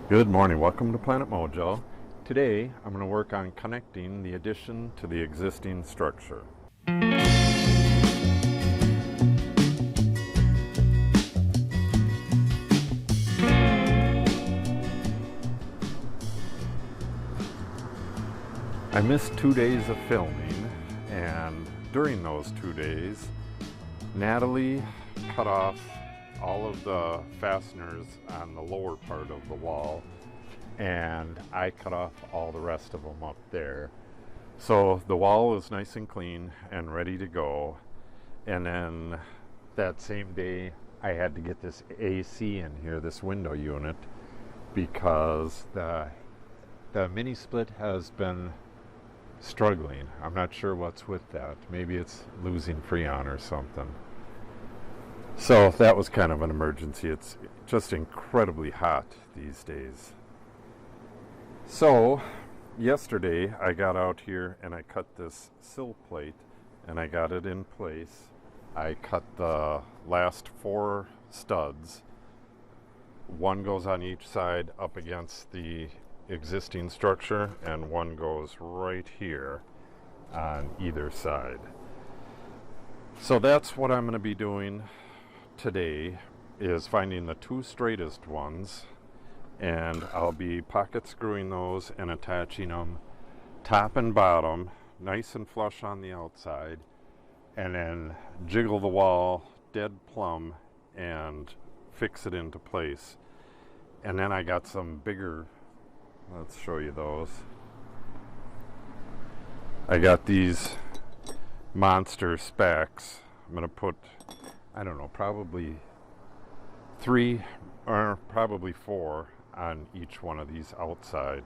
Good morning, welcome to Planet Mojo. Today I'm going to work on connecting the addition to the existing structure. I missed 2 days of filming, and during those 2 days Natalie cut off all of the fasteners on the lower part of the wall, and I cut off all the rest of them up there. So the wall is nice and clean and ready to go. And then that same day I had to get this AC in here, this window unit, because the mini split has been struggling. I'm not sure what's with that. Maybe it's losing Freon or something. So that was kind of an emergency. It's just incredibly hot these days. So yesterday I got out here and I cut this sill plate and I got it in place. I cut the last 4 studs. One goes on each side up against the existing structure, and one goes right here on either side. So that's what I'm going to be doing today, is finding the 2 straightest ones, and I'll be pocket screwing those and attaching them top and bottom nice and flush on the outside, and then jiggle the wall dead plumb and fix it into place. And then I got some bigger, let's show you those. I got these monster spacks. I'm going to put, I don't know, probably 3 or probably 4 on each one of these outside,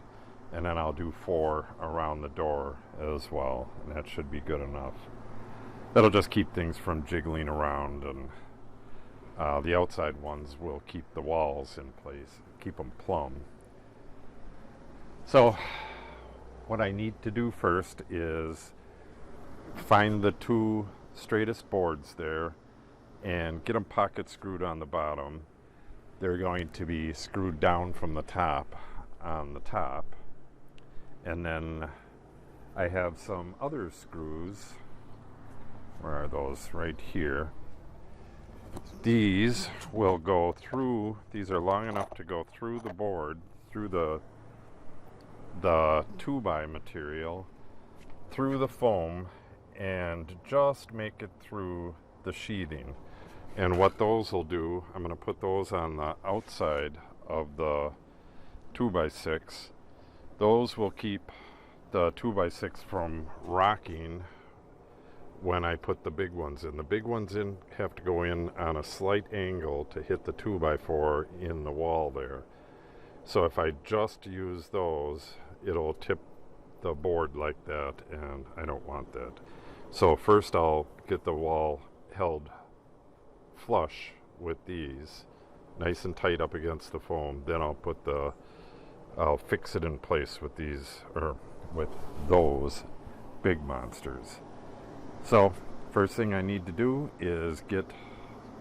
and then I'll do 4 around the door as well, and that should be good enough. That'll just keep things from jiggling around, and the outside ones will keep the walls in place, keep them plumb. So what I need to do first is find the 2 straightest boards there and get them pocket screwed on the bottom. They're going to be screwed down from the top on the top, and then I have some other screws. Where are those? Right here. These will go through, these are long enough to go through the board, through the 2x material, through the foam, and just make it through the sheathing. And what those will do, I'm going to put those on the outside of the 2x6. Those will keep the 2x6 from rocking when I put the big ones in. The big ones have to go in on a slight angle to hit the 2x4 in the wall there. So if I just use those, it'll tip the board like that, and I don't want that. So first I'll get the wall held flush with these, nice and tight up against the foam. Then I'll fix it in place with these, or with those big monsters. So first thing I need to do is get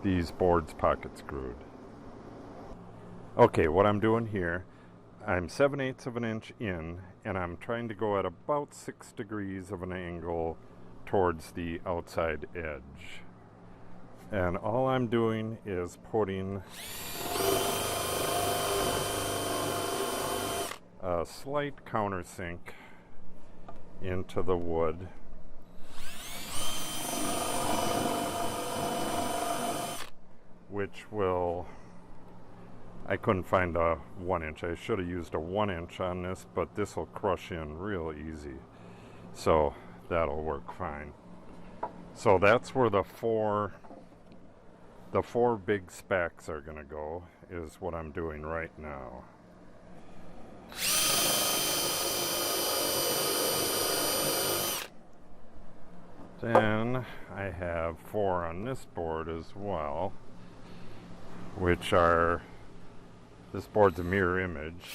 these boards pocket screwed. Okay, what I'm doing here, I'm 7/8 of an inch in, and I'm trying to go at about 6 degrees of an angle towards the outside edge. And all I'm doing is putting a slight countersink into the wood. Which will, I couldn't find a 1 inch. I should have used a 1 inch on this, but this will crush in real easy. So that'll work fine. So that's where the four big spacks are going to go, is what I'm doing right now. Then I have 4 on this board as well, which are, this board's a mirror image.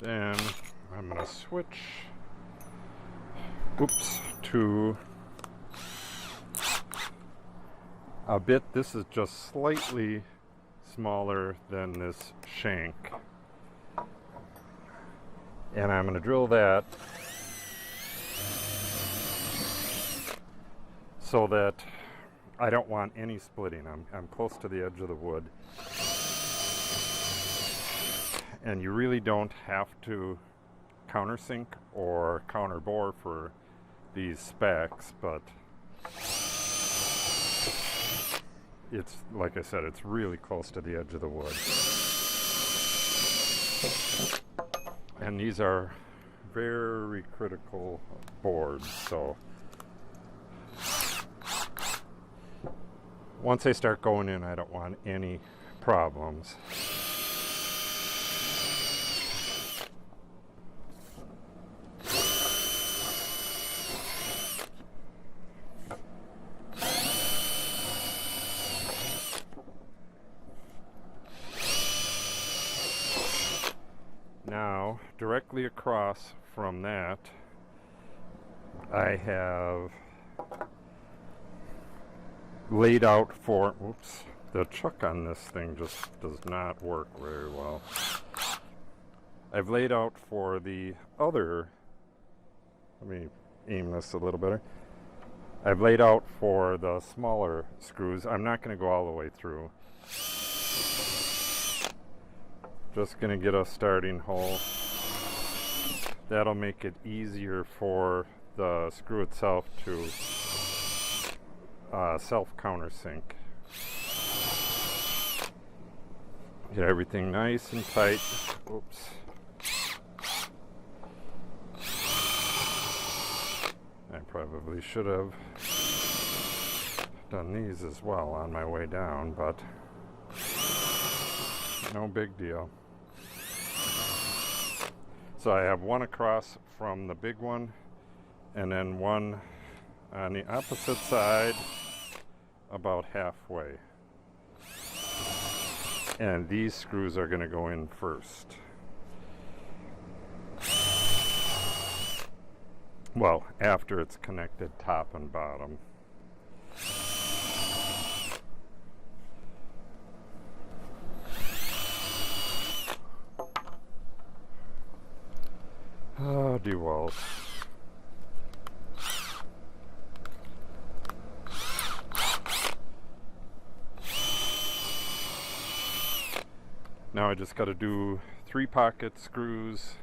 Then I'm going to switch, to a bit. This is just slightly smaller than this shank. And I'm going to drill that so that I don't want any splitting. I'm close to the edge of the wood. And you really don't have to countersink or counterbore for these specs, but it's, like I said, it's really close to the edge of the wood. And these are very critical boards, so once they start going in, I don't want any problems. Now, directly across from that, I have laid out for, the chuck on this thing just does not work very well. I've laid out for the other, let me aim this a little better. I've laid out for the smaller screws. I'm not going to go all the way through. Just going to get a starting hole. That'll make it easier for the screw itself to self-countersink. Get everything nice and tight. Oops. I probably should have done these as well on my way down, but no big deal. So I have one across from the big one, and then one on the opposite side about halfway. And these screws are going to go in first. Well, after it's connected top and bottom. Oh, DeWalt. Now I just got to do 3 pocket screws,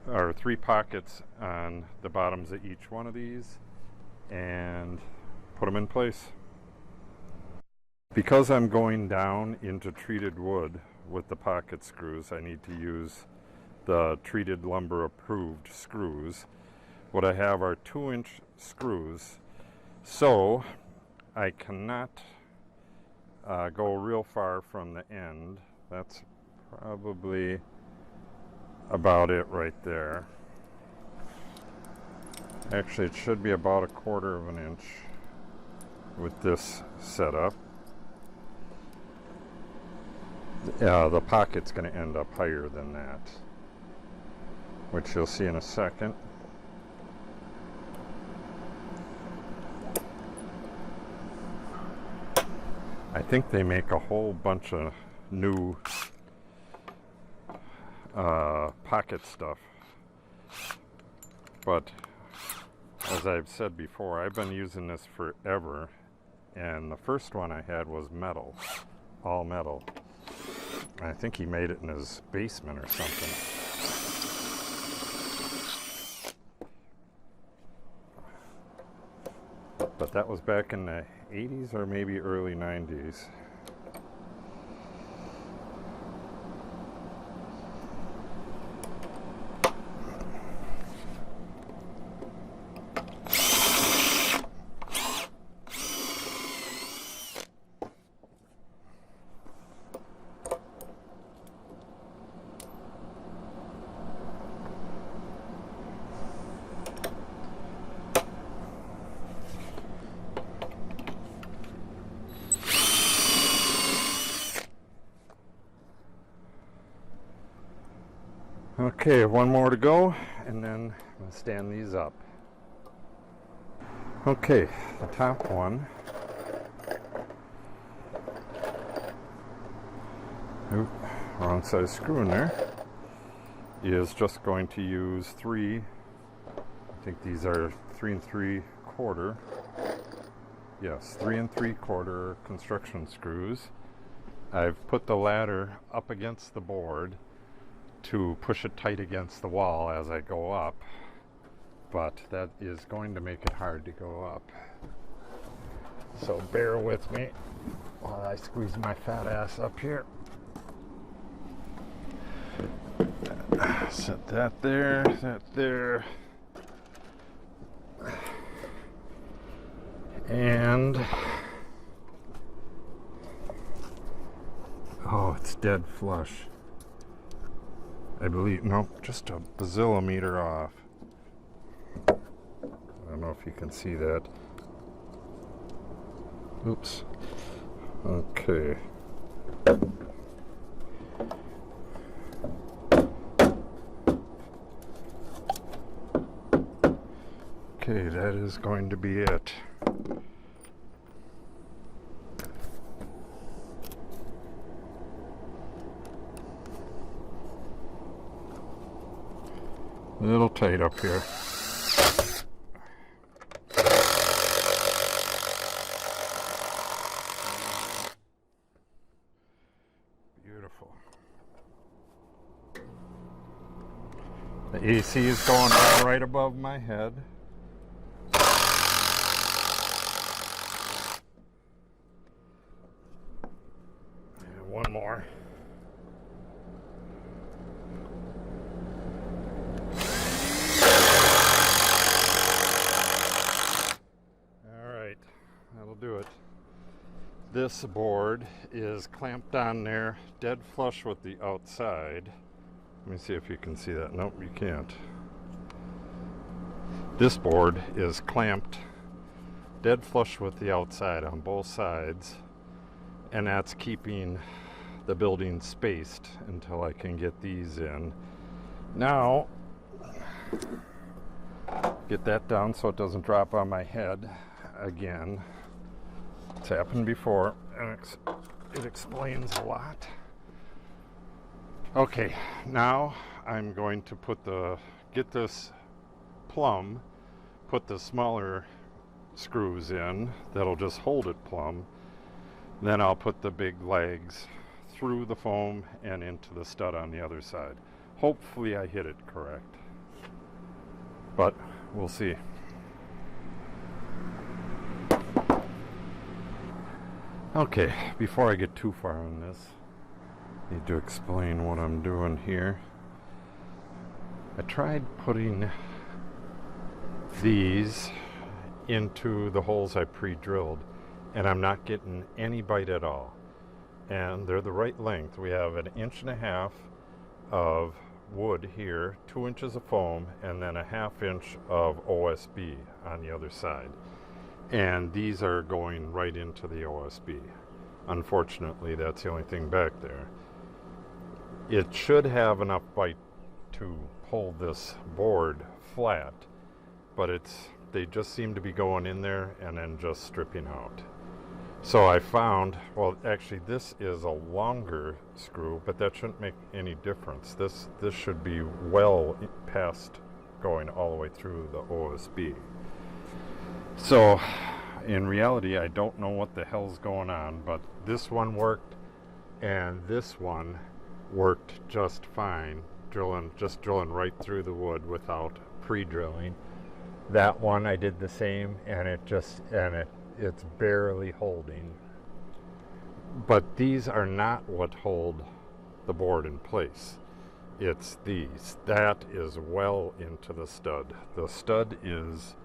or 3 pockets on the bottoms of each one of these, and put them in place. Because I'm going down into treated wood with the pocket screws, I need to use the treated lumber approved screws. What I have are 2-inch screws, so I cannot go real far from the end. That's probably about it right there. Actually, it should be about 1/4 of an inch with this setup. The pocket's going to end up higher than that, which you'll see in a second. I think they make a whole bunch of new pocket stuff, but as I've said before, I've been using this forever, and the first one I had was metal, all metal. I think he made it in his basement or something. But that was back in the 80s or maybe early 90s. Okay, one more to go, and then I'm going to stand these up. Okay, the top one. Oop, wrong size screw in there. Is just going to use three. I think these are 3 3/4. Yes, 3 3/4 construction screws. I've put the ladder up against the board to push it tight against the wall as I go up, but that is going to make it hard to go up. So bear with me while I squeeze my fat ass up here. Set that there, that there. And oh, it's dead flush. I believe, nope, just a bazillimeter off. I don't know if you can see that. Oops. Okay. Okay, that is going to be it. A little tight up here. Beautiful. The AC is going right above my head. And one more. That'll do it. This board is clamped on there dead flush with the outside. Let me see if you can see that. Nope, you can't. This board is clamped dead flush with the outside on both sides, and that's keeping the building spaced until I can get these in. Now, get that down so it doesn't drop on my head again. It's happened before, and it explains a lot. Okay, now I'm going to get this plumb, put the smaller screws in that'll just hold it plumb. Then I'll put the big legs through the foam and into the stud on the other side. Hopefully I hit it correct, but we'll see. Okay, before I get too far on this, I need to explain what I'm doing here. I tried putting these into the holes I pre-drilled, and I'm not getting any bite at all. And they're the right length. We have 1.5 inches of wood here, 2 inches of foam, and then 1/2 inch of OSB on the other side. And these are going right into the OSB. Unfortunately, that's the only thing back there. It should have enough bite to hold this board flat, but they just seem to be going in there and then just stripping out. So I found, well, actually this is a longer screw, but that shouldn't make any difference. This should be well past going all the way through the OSB. So in reality, I don't know what the hell's going on, but this one worked and this one worked just fine, just drilling right through the wood without pre-drilling. That one I did the same, and it's barely holding. But these are not what hold the board in place. It's these. That is well into the stud. The stud is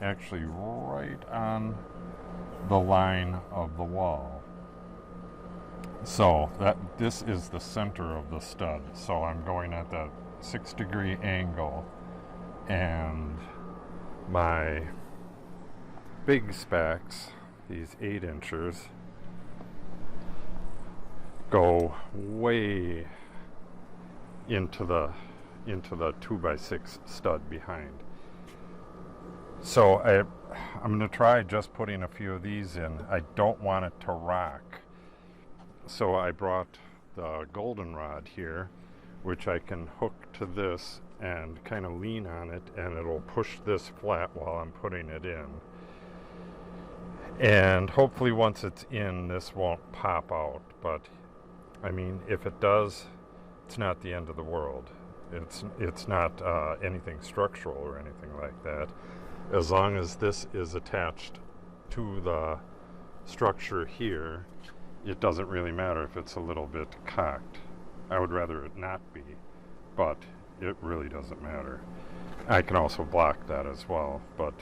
actually right on the line of the wall. So this is the center of the stud. So I'm going at that 6-degree angle, and my big spacks, these 8 inchers, go way into the into the 2x6 stud behind. So I'm going to try just putting a few of these in. I don't want it to rock. So I brought the goldenrod here, which I can hook to this and kind of lean on it, and it'll push this flat while I'm putting it in. And hopefully once it's in, this won't pop out. But I mean, if it does, it's not the end of the world. It's not anything structural or anything like that. As long as this is attached to the structure here, it doesn't really matter if it's a little bit cocked. I would rather it not be, but it really doesn't matter. I can also block that as well, but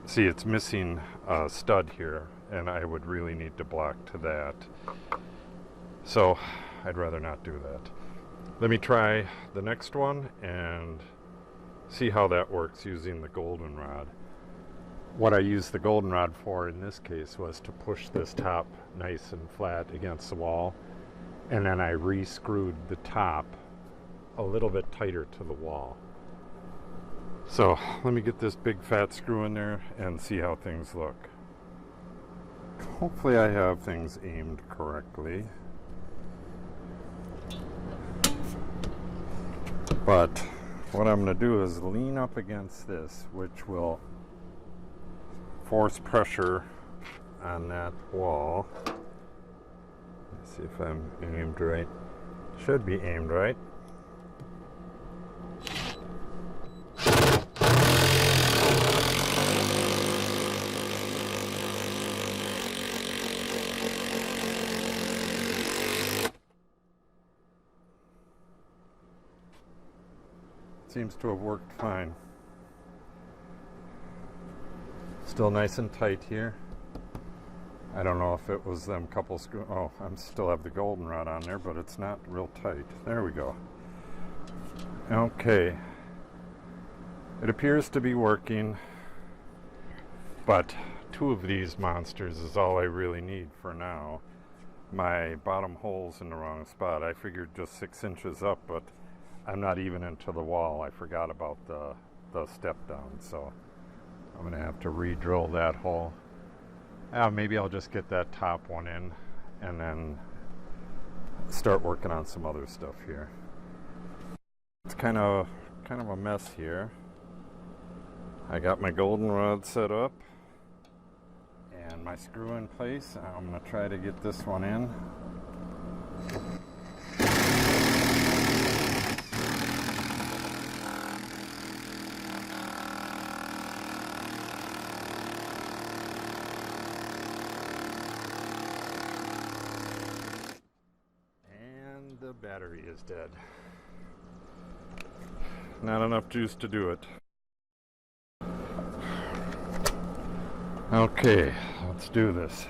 see, it's missing a stud here, and I would really need to block to that. So I'd rather not do that. Let me try the next one and see how that works using the goldenrod. What I used the goldenrod for in this case was to push this top nice and flat against the wall, and then I re-screwed the top a little bit tighter to the wall. So let me get this big fat screw in there and see how things look. Hopefully I have things aimed correctly. But what I'm going to do is lean up against this, which will force pressure on that wall. Let's see if I'm aimed right. Should be aimed right. Seems to have worked fine. Still nice and tight here. I don't know if it was them couple screw. Oh, I still have the goldenrod on there, but it's not real tight. There we go. Okay. It appears to be working, but 2 of these monsters is all I really need for now. My bottom hole's in the wrong spot. I figured just 6 inches up, but I'm not even into the wall. I forgot about the step down, so I'm going to have to re-drill that hole. Maybe I'll just get that top one in and then start working on some other stuff here. It's kind of a mess here. I got my goldenrod set up and my screw in place. I'm going to try to get this one in. The battery is dead. Not enough juice to do it. Okay, let's do this.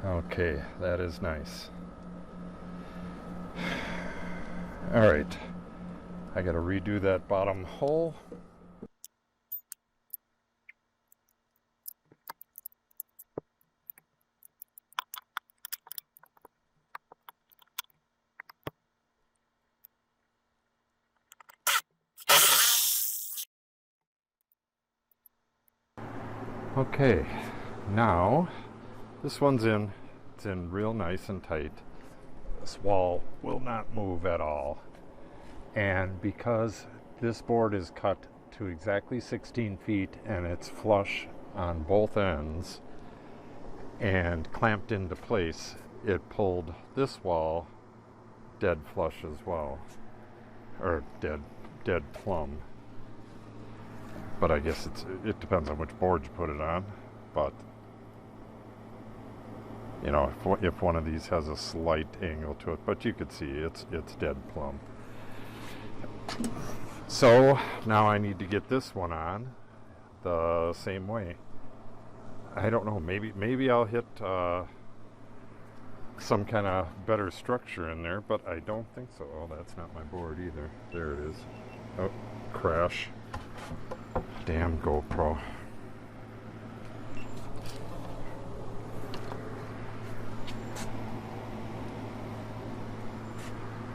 Okay, that is nice. All right. I got to redo that bottom hole. Okay, now this one's in. It's in real nice and tight. This wall will not move at all. And because this board is cut to exactly 16 feet and it's flush on both ends and clamped into place, it pulled this wall dead flush as well, or dead plumb. But I guess it depends on which board you put it on. But you know, if one of these has a slight angle to it, but you could see it's dead plumb. So now I need to get this one on the same way. I don't know, maybe I'll hit some kind of better structure in there, but I don't think so. Oh, that's not my board either. There it is. Oh, crash. damn GoPro.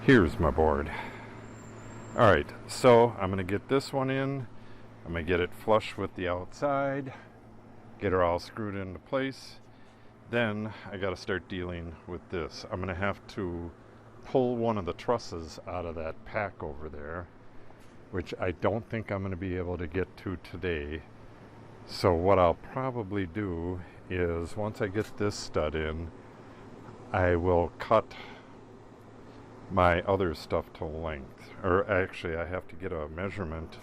Here's my board. Alright, so I'm going to get this one in. I'm going to get it flush with the outside. Get her all screwed into place. Then I got to start dealing with this. I'm going to have to pull one of the trusses out of that pack over there, which I don't think I'm going to be able to get to today. So what I'll probably do is, once I get this stud in, I will cut my other stuff to length. Or actually, I have to get a measurement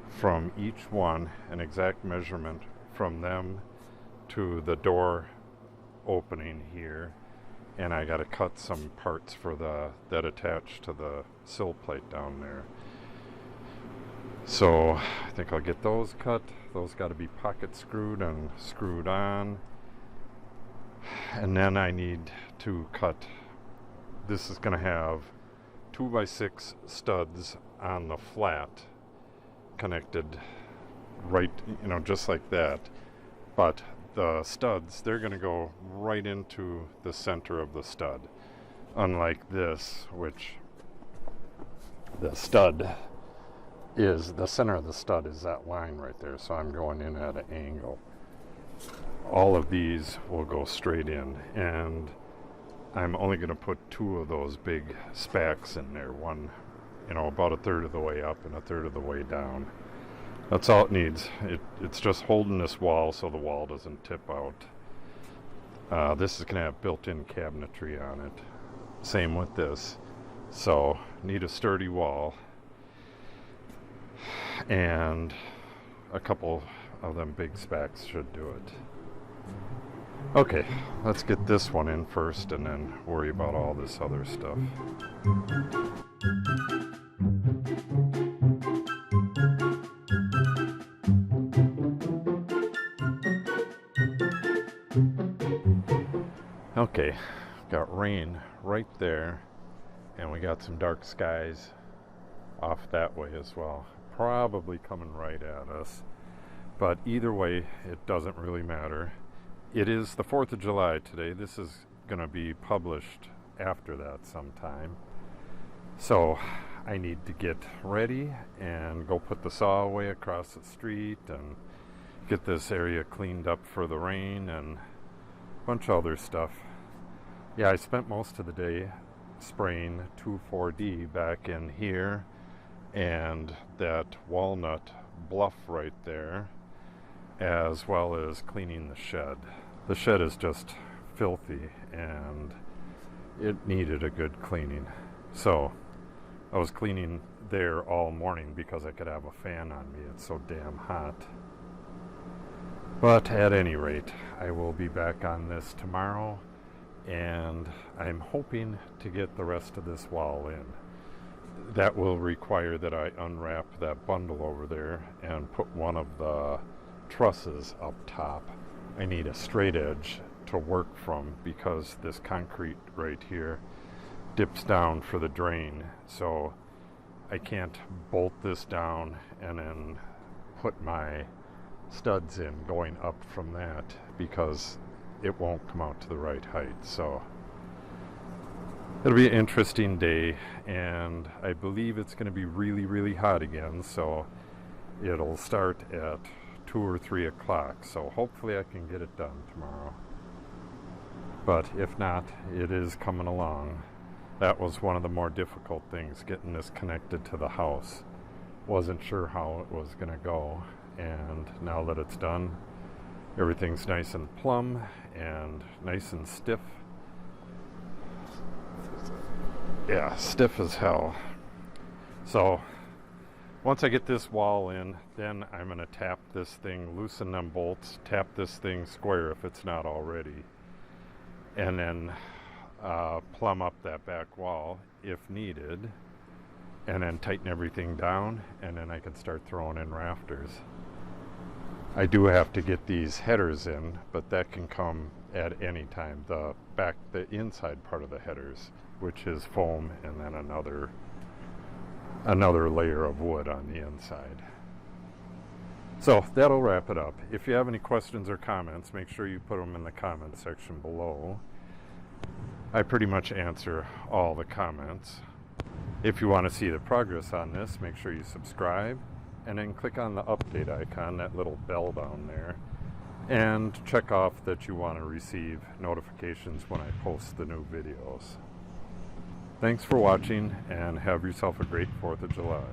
from each one, an exact measurement from them to the door opening here, and I got to cut some parts for that attach to the sill plate down there. So I think I'll get those cut. Those got to be pocket screwed and screwed on, and then I need to cut. This is going to have 2x6 studs on the flat connected right, just like that. But the studs, they're going to go right into the center of the stud. Unlike this, which the center of the stud is that line right there. So I'm going in at an angle. All of these will go straight in, and I'm only going to put 2 of those big spacks in there. One, about a third of the way up and a third of the way down. That's all it needs. It's just holding this wall so the wall doesn't tip out. This is going to have built-in cabinetry on it. Same with this. So, need a sturdy wall. And a couple of them big spacks should do it. Okay, let's get this one in first and then worry about all this other stuff. Okay, got rain right there, and we got some dark skies off that way as well. Probably coming right at us, but either way, it doesn't really matter. It is the 4th of July today. This is going to be published after that sometime. So I need to get ready and go put the saw away across the street and get this area cleaned up for the rain and a bunch of other stuff. Yeah, I spent most of the day spraying 2,4-D back in here and that walnut bluff right there, as well as cleaning the shed. The shed is just filthy and it needed a good cleaning. So I was cleaning there all morning because I could have a fan on me. It's so damn hot. But at any rate, I will be back on this tomorrow, and I'm hoping to get the rest of this wall in. That will require that I unwrap that bundle over there and put one of the trusses up top. I need a straight edge to work from because this concrete right here dips down for the drain, so I can't bolt this down and then put my studs in going up from that because it won't come out to the right height. So it'll be an interesting day, and I believe it's going to be really, really hot again, so it'll start at 2 or 3 o'clock, so hopefully I can get it done tomorrow. But if not, it is coming along. That was one of the more difficult things, getting this connected to the house. Wasn't sure how it was going to go, and now that it's done, everything's nice and plumb and nice and stiff. Yeah, stiff as hell. So once I get this wall in, then I'm going to tap this thing, loosen them bolts, tap this thing square if it's not already, and then plumb up that back wall if needed, and then tighten everything down, and then I can start throwing in rafters. I do have to get these headers in, but that can come at any time. The inside part of the headers, which is foam, and then another layer of wood on the inside. So that'll wrap it up. If you have any questions or comments, make sure you put them in the comment section below. I pretty much answer all the comments. If you want to see the progress on this, make sure you subscribe and then click on the update icon, that little bell down there, and check off that you want to receive notifications when I post the new videos. Thanks for watching, and have yourself a great 4th of July.